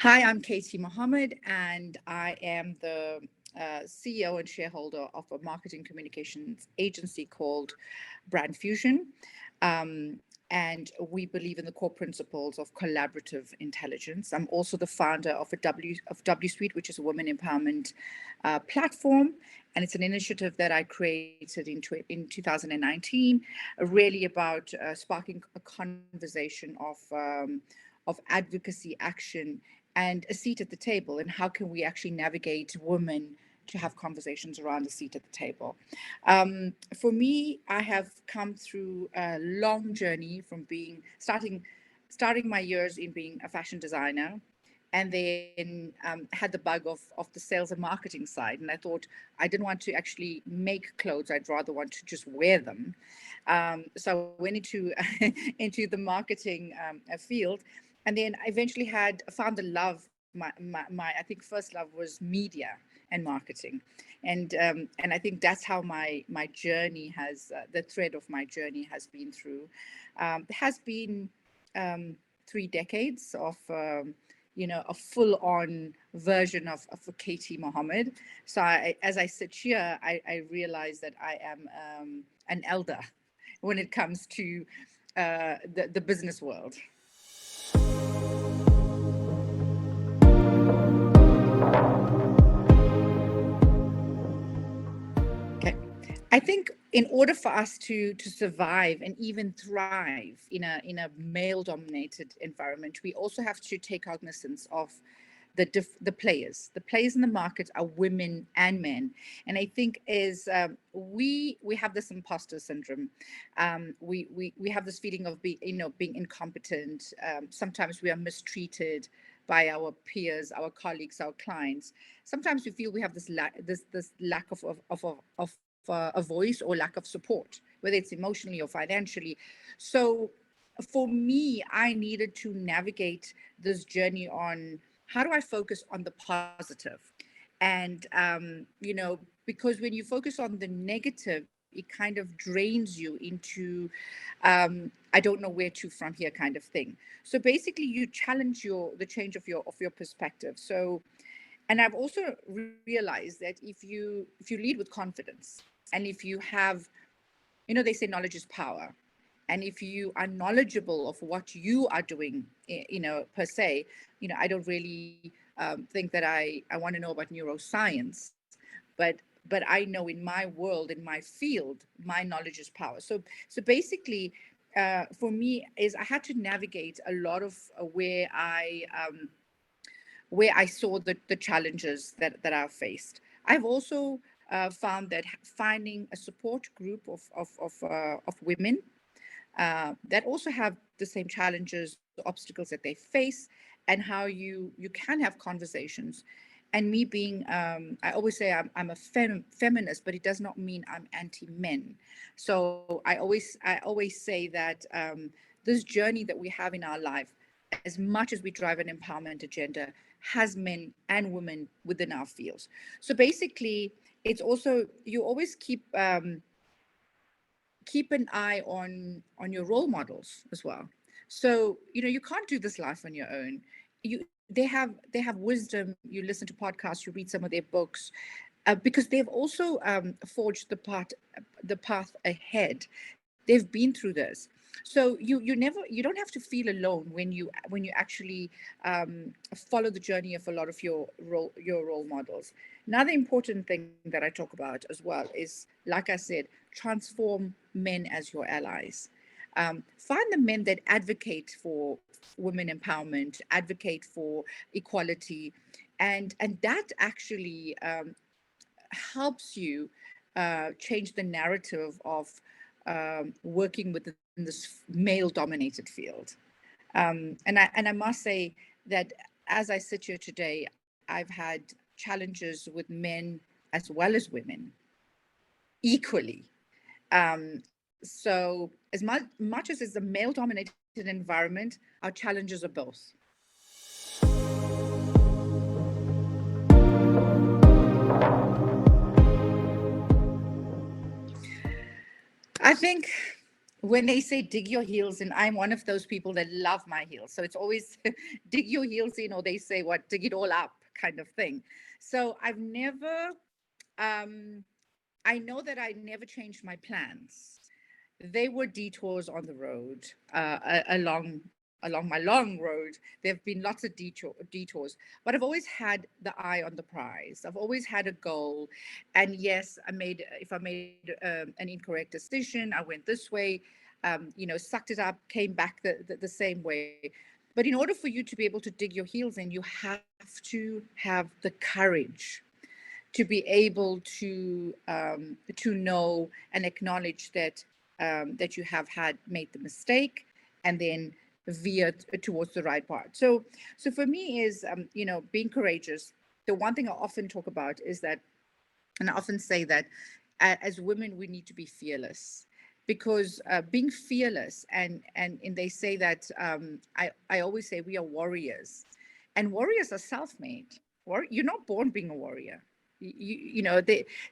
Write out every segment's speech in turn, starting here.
Hi, I'm Katie Mohammed, and I am the CEO and shareholder of a marketing communications agency called Brand Fusion. Um, and we believe in the core principles of collaborative intelligence. I'm also the founder of W Suite, which is a women empowerment platform, and it's an initiative that I created in 2019, really about sparking a conversation of advocacy, action, and a seat at the table, and how can we actually navigate women to have conversations around a seat at the table. For me, I have come through a long journey from starting my years in being a fashion designer, and then had the bug of the sales and marketing side. And I thought I didn't want to actually make clothes; I'd rather want to just wear them. So I went into into the marketing field, and then I eventually had found the love. My I think first love was media and marketing, and I think that's how my journey has the thread of my journey has been through. It has been 3 decades of a full-on version of Katie Mohammed. So as I sit here, I realize that I am an elder when it comes to the business world. Okay. I think in order for us to survive and even thrive in a male dominated environment, we also have to take cognizance of the players. The players in the market are women and men, and I think is we have this imposter syndrome. We have this feeling of being incompetent. Sometimes we are mistreated by our peers, our colleagues, our clients. Sometimes we feel we have this lack of a voice or lack of support, whether it's emotionally or financially. So for me, I needed to navigate this journey on how do I focus on the positive? And, because when you focus on the negative, it kind of drains you into, I don't know where to from here kind of thing. So basically you challenge the change of your perspective. So, and I've also realized that if you lead with confidence, and if you have, they say knowledge is power, and if you are knowledgeable of what you are doing, per se, I don't really think that I want to know about neuroscience, but I know in my world, in my field, my knowledge is power. So basically, for me, is I had to navigate a lot of where I saw the challenges that I've faced. I've also found that finding a support group of women that also have the same challenges, the obstacles that they face, and how you can have conversations. And me being, I always say I'm a feminist, but it does not mean I'm anti-men. So I always say that this journey that we have in our life, as much as we drive an empowerment agenda, has men and women within our fields. So basically, it's also you always keep an eye on your role models as well. So you can't do this life on your own. They have wisdom. You listen to podcasts, you read some of their books, because they've also forged the path ahead. They've been through this. So you don't have to feel alone when you actually follow the journey of a lot of your role models. Another important thing that I talk about as well is, like I said, transform men as your allies. Find the men that advocate for women empowerment, advocate for equality, and that actually helps you change the narrative of working within this male-dominated field. And I must say that as I sit here today, I've had challenges with men as well as women equally. So as much as it's a male-dominated environment, our challenges are both. I think when they say dig your heels in, I'm one of those people that love my heels. So it's always dig your heels in, or they say what, dig it all up kind of thing. So I've never, um, I know that I never changed my plans. They were detours on the road, along my long road. There have been lots of detours, but I've always had the eye on the prize. I've always had a goal, and yes, if I made an incorrect decision, I went this way, sucked it up, came back the same way. But in order for you to be able to dig your heels in, you have to have the courage to be able to know and acknowledge that you have had made the mistake, and then veer towards the right part. So for me is being courageous. The one thing I often talk about is that, and I often say that as women we need to be fearless, because being fearless, and they say that, I always say we are warriors, and warriors are self-made. You're not born being a warrior.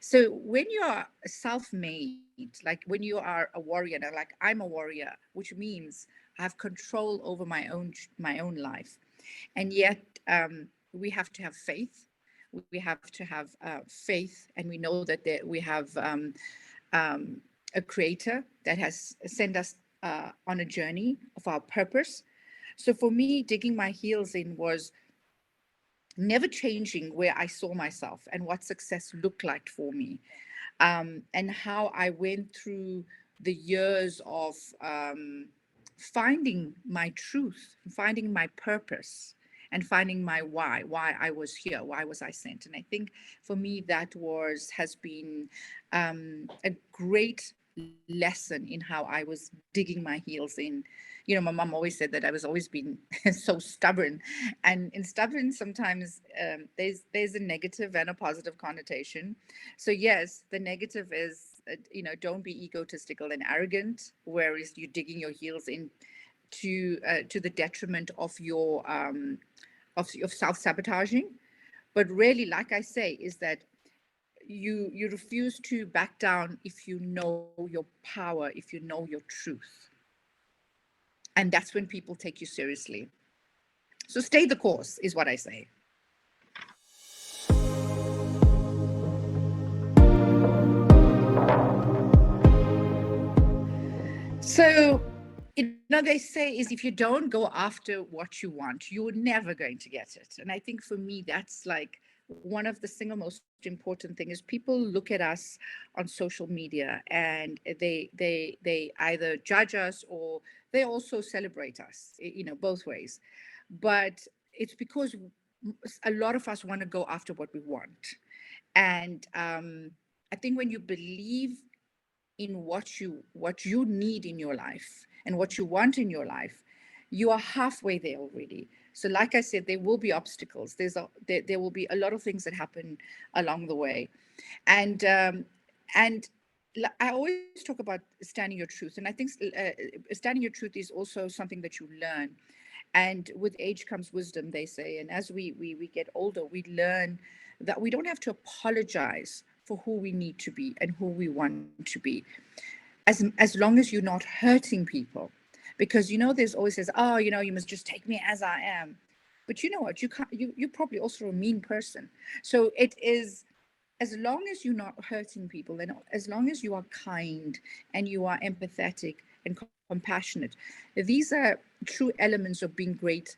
So when you are self-made, like when you are a warrior, and like I'm a warrior, which means I have control over my own life. And yet, we have to have faith. We have to have faith, and we know that we have a creator that has sent us on a journey of our purpose. So for me, digging my heels in was never changing where I saw myself and what success looked like for me, and how I went through the years of finding my truth, finding my purpose, and finding my why I was here, why was I sent. And I think for me that has been a great lesson in how I was digging my heels in. My mom always said that I was always been so stubborn, and in stubborn sometimes there's a negative and a positive connotation. So yes, the negative is, don't be egotistical and arrogant, whereas you're digging your heels in to the detriment of your of self-sabotaging. But really, like I say, is that you refuse to back down if you know your power, if you know your truth, and that's when people take you seriously. So stay the course is what I say. So, they say is if you don't go after what you want, you're never going to get it. And I think for me, that's like one of the single most important thing is people look at us on social media, and they either judge us or they also celebrate us, both ways. But it's because a lot of us want to go after what we want. And I think when you believe in what you need in your life and what you want in your life, you are halfway there already. So like I said, there will be obstacles. There will be a lot of things that happen along the way. And um, and I always talk about standing your truth, and I think standing your truth is also something that you learn. And with age comes wisdom, they say. And as we get older, we learn that we don't have to apologize for who we need to be and who we want to be, as long as you're not hurting people. Because there's always says, oh, you must just take me as I am. But you know what? You can't. You're probably also a mean person. So it is, as long as you're not hurting people, and as long as you are kind and you are empathetic and compassionate, these are true elements of being great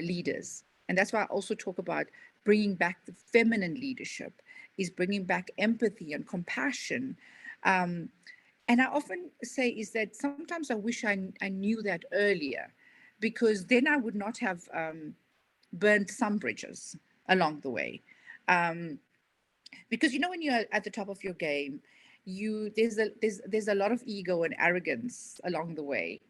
leaders. And that's why I also talk about bringing back the feminine leadership, is bringing back empathy and compassion. Um, and I often say is that sometimes I wish I knew that earlier, because then I would not have burned some bridges along the way. Um, because when you're at the top of your game, there's a lot of ego and arrogance along the way.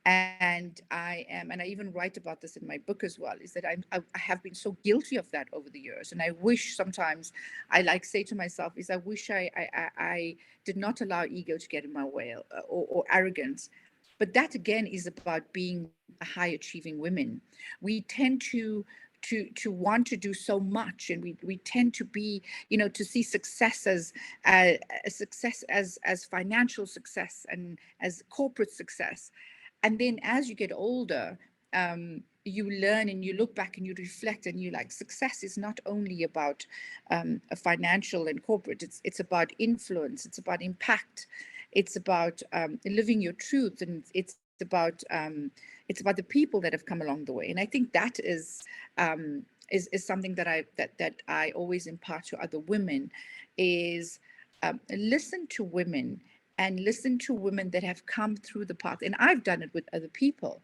And I even write about this in my book as well, is that I have been so guilty of that over the years. And I wish sometimes, I like say to myself, is I wish I did not allow ego to get in my way, or arrogance. But that again is about being high achieving women. We tend to want to do so much, and we tend to be, to see success as success as financial success and as corporate success. And then as you get older, you learn and you look back and you reflect and you like, success is not only about a financial and corporate, it's about influence, it's about impact, it's about living your truth, and it's about the people that have come along the way. And I think that is something that I always impart to other women, is listen to women, and listen to women that have come through the path. And I've done it with other people.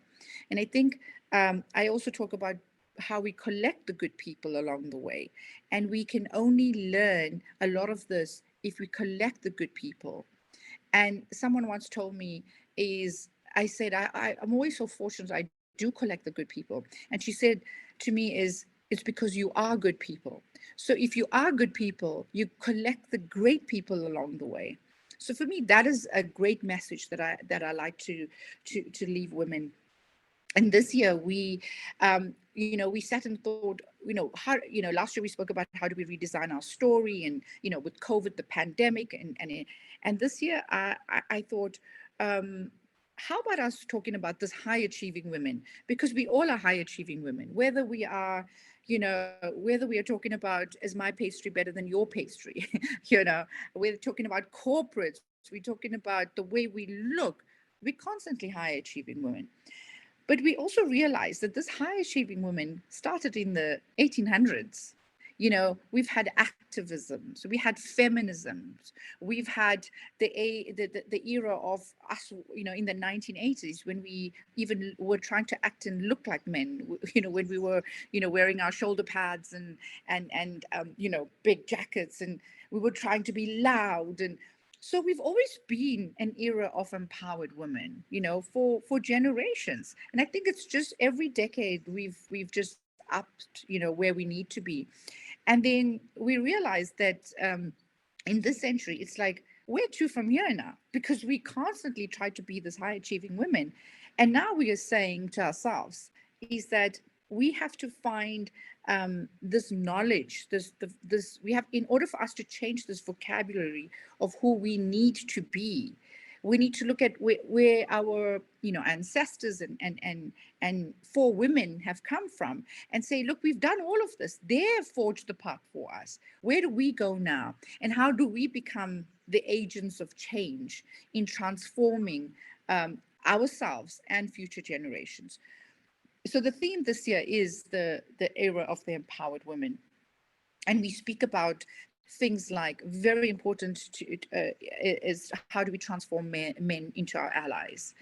And I think I also talk about how we collect the good people along the way. And we can only learn a lot of this if we collect the good people. And someone once told me, I said, I'm always so fortunate I do collect the good people. And she said to me, it's because you are good people. So if you are good people, you collect the great people along the way. So for me, that is a great message that I like to leave women. And this year we sat and thought, how, last year we spoke about how do we redesign our story, and with COVID, the pandemic, and this year I thought, how about us talking about this high achieving women, because we all are high achieving women, whether we are whether we are talking about, is my pastry better than your pastry? We're talking about corporates, we're talking about the way we look. We're constantly high achieving women. But we also realized that this high achieving women started in the 1800s. We've had activism, so we had feminisms, we've had the era of us, in the 1980s, when we even were trying to act and look like men, when we were, wearing our shoulder pads and big jackets, and we were trying to be loud. And so we've always been an era of empowered women, for generations. And I think it's just every decade we've just upped, where we need to be. And then we realized that in this century, it's like, where to from here now? Because we constantly try to be this high achieving women. And now we are saying to ourselves is that we have to find this knowledge, this we have, in order for us to change this vocabulary of who we need to be. We need to look at where our ancestors and for women have come from, and say, look, we've done all of this, they've forged the path for us. Where do we go now, and how do we become the agents of change in transforming ourselves and future generations? So the theme this year is the era of the empowered women. And we speak about things like, very important is how do we transform men into our allies.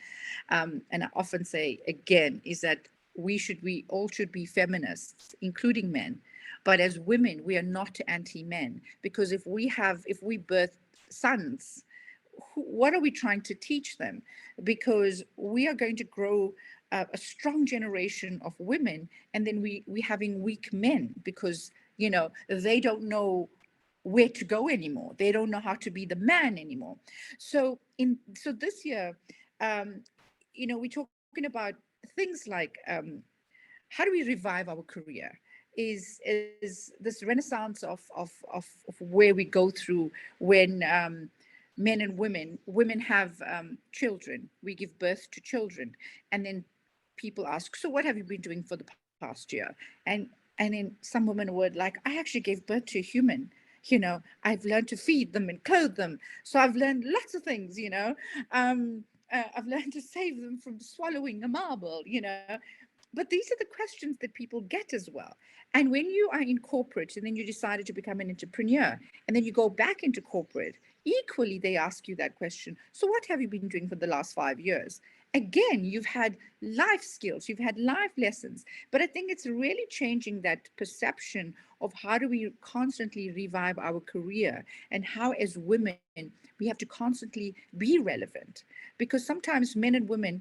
And I often say, again, is that we all should be feminists, including men. But as women, we are not anti-men, because if we birth sons, what are we trying to teach them? Because we are going to grow a strong generation of women, and then we having weak men, because they don't know where to go anymore. They don't know how to be the man anymore. So this year, we're talking about things like, how do we revive our career? Is this renaissance of where we go through when men and women have children, we give birth to children, and then people ask, so what have you been doing for the past year? And then some women would like, I actually gave birth to a human. I've learned to feed them and clothe them. So I've learned lots of things, I've learned to save them from swallowing a marble, But these are the questions that people get as well. And when you are in corporate and then you decided to become an entrepreneur, and then you go back into corporate, equally they ask you that question. So what have you been doing for the last 5 years? Again, you've had life skills, you've had life lessons. But I think it's really changing that perception of how do we constantly revive our career, and how as women we have to constantly be relevant. Because sometimes men and women,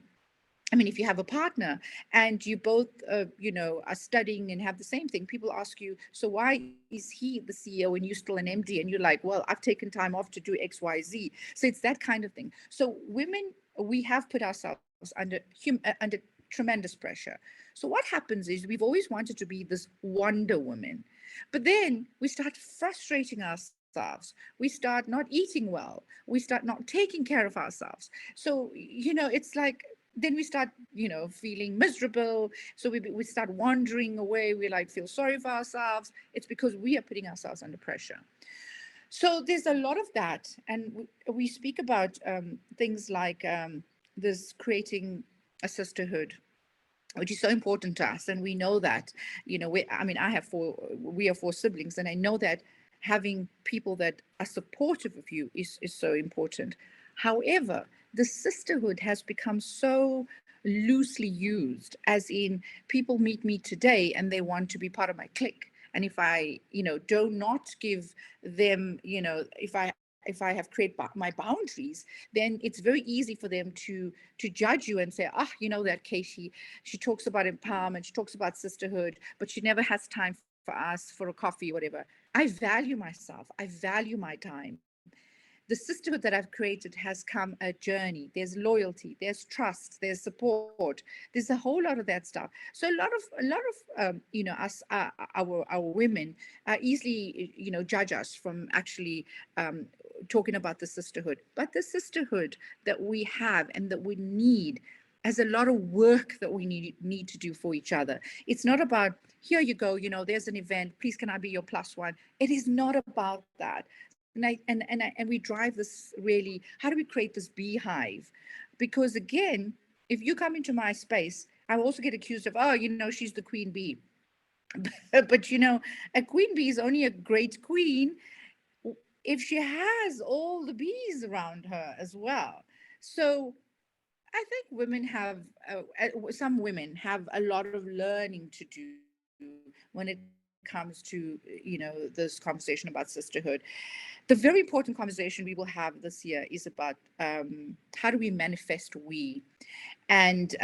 I mean, if you have a partner and you both, are studying and have the same thing, people ask you, so why is he the CEO and you still an MD? And you're like, well, I've taken time off to do X, Y, Z. So it's that kind of thing. So women, we have put ourselves under tremendous pressure. So what happens is we've always wanted to be this Wonder Woman, but then we start frustrating ourselves. We start not eating well. We start not taking care of ourselves. So, it's like, then we start, feeling miserable. So we start wandering away. We like feel sorry for ourselves. It's because we are putting ourselves under pressure. So there's a lot of that. And we speak about things like this creating a sisterhood, which is so important to us. And we know that, we are four siblings, and I know that having people that are supportive of you is so important. However, the sisterhood has become so loosely used, as in people meet me today and they want to be part of my clique. And if I, do not give them, if I have created my boundaries, then it's very easy for them to judge you and say, ah, that Katie, she talks about empowerment, she talks about sisterhood, but she never has time for us for a coffee, whatever. I value myself. I value my time. The sisterhood that I've created has come a journey. There's loyalty, there's trust, there's support. There's a whole lot of that stuff. So us, our women, easily, judge us from actually talking about the sisterhood. But the sisterhood that we have and that we need has a lot of work that we need to do for each other. It's not about, here you go, there's an event, please can I be your plus one. It is not about that. And we drive this, really, how do we create this beehive? Because again, if you come into my space, I also get accused of, oh, she's the queen bee. But a queen bee is only a great queen if she has all the bees around her as well. So I think some women have a lot of learning to do when it comes to, this conversation about sisterhood. The very important conversation we will have this year is about how do we manifest we. And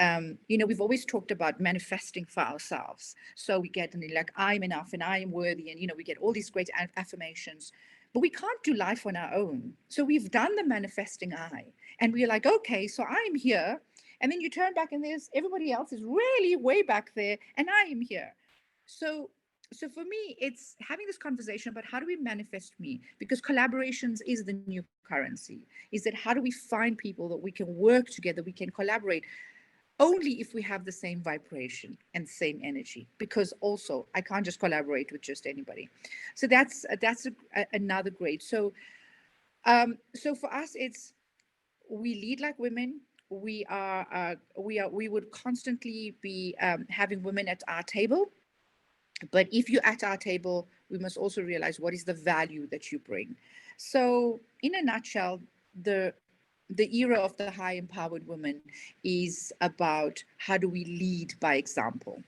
we've always talked about manifesting for ourselves. So we get, and like, I'm enough and I am worthy, and we get all these great affirmations. But we can't do life on our own. So we've done the manifesting I, and we're like, okay, so I'm here. And then you turn back and there's everybody else is really way back there, and I am here. So for me, it's having this conversation about how do we manifest me, because collaborations is the new currency. Is that how do we find people that we can work together, we can collaborate, only if we have the same vibration and same energy, because also I can't just collaborate with just anybody. So that's another great. So for us, it's, we lead like women. We would constantly be having women at our table. But if you're at our table, we must also realize what is the value that you bring. So in a nutshell, the era of the high empowered woman is about how do we lead by example.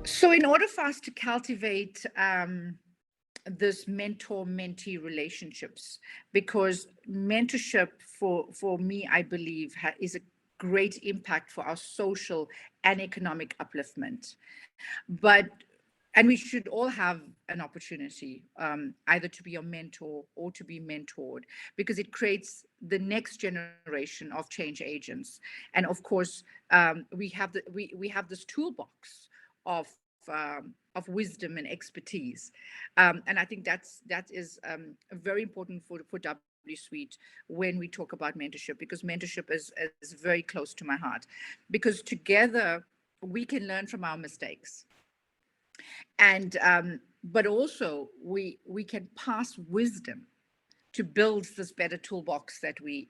So in order for us to cultivate this mentor-mentee relationships, because mentorship for me, I believe, is a great impact for our social and economic upliftment. But and we should all have an opportunity, either to be a mentor or to be mentored, because it creates the next generation of change agents. And of course, we have this toolbox of of wisdom and expertise, and I think that is very important for W Suite when we talk about mentorship, because mentorship is very close to my heart, because together we can learn from our mistakes, and but also we can pass wisdom to build this better toolbox that we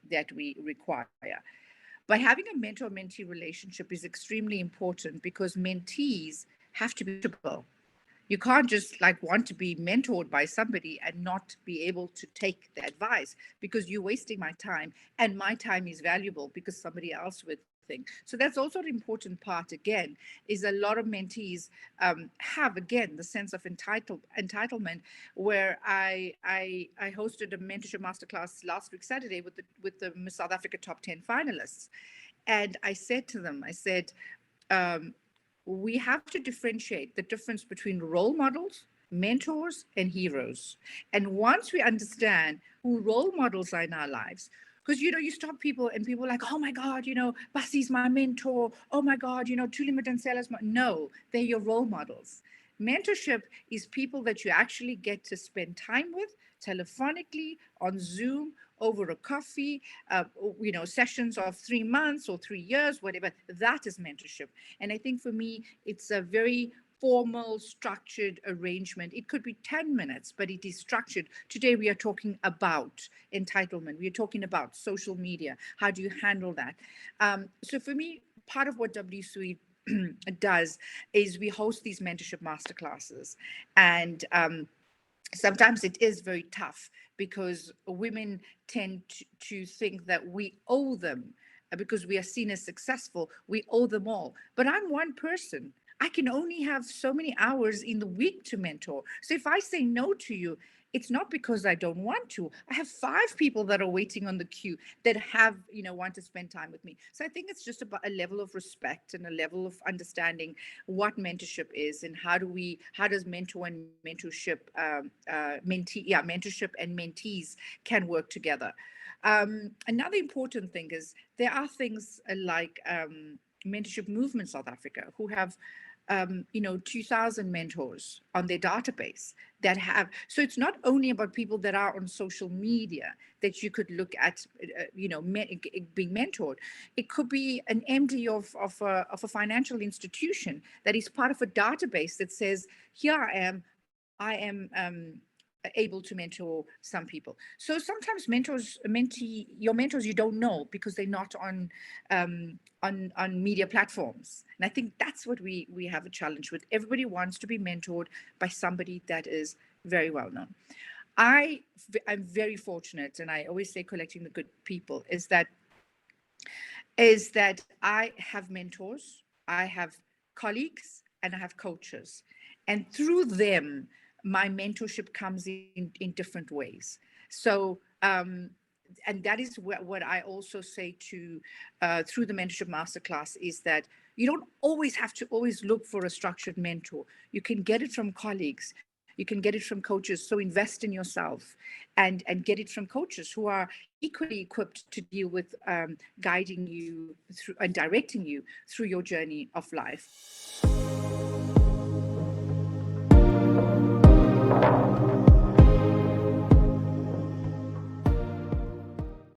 require. But having a mentor-mentee relationship is extremely important, because mentees have to be teachable. You can't just like want to be mentored by somebody and not be able to take the advice, because you're wasting my time, and my time is valuable because somebody else would think. So that's also an important part, again, is a lot of mentees have, again, the sense of entitlement, where I hosted a mentorship masterclass last week Saturday with the Miss South Africa top 10 finalists. And I said to them, I said, we have to differentiate the difference between role models mentors, and heroes. And once we understand who role models are in our lives, because you stop people and people are like, oh my God, Basi's my mentor. Oh my God, Tuli Madansela's my. No, they're your role models. Mentorship is people that you actually get to spend time with telephonically, on Zoom, over a coffee, sessions of 3 months or 3 years, whatever. That is mentorship. And I think for me, it's a very formal, structured arrangement. It could be 10 minutes, but it is structured. Today, we are talking about entitlement. We are talking about social media. How do you handle that? So for me, part of what WSUE does is we host these mentorship masterclasses. And sometimes it is very tough because women tend to think that we owe them because we are seen as successful, we owe them all. But I'm one person. I can only have so many hours in the week to mentor. So if I say no to you, it's not because I don't want to. I have 5 people that are waiting on the queue that want to spend time with me. So I think it's just about a level of respect and a level of understanding what mentorship is and how does mentor and mentorship, mentorship and mentees can work together. Another important thing is there are things like mentorship movement South Africa who have 2,000 mentors on their database that have. So it's not only about people that are on social media that you could look at, being mentored. It could be an MD of a financial institution that is part of a database that says, here I am able to mentor some people. So sometimes your mentors you don't know because they're not on media platforms. And I think that's what we have a challenge with. Everybody wants to be mentored by somebody that is very well known. I'm very fortunate, and I always say collecting the good people is that I have mentors, I have colleagues, and I have coaches. And through them, my mentorship comes in different ways. So, and that is what I also say to through the mentorship masterclass is that you don't always have to always look for a structured mentor. You can get it from colleagues. You can get it from coaches. So invest in yourself and get it from coaches who are equally equipped to deal with guiding you through and directing you through your journey of life.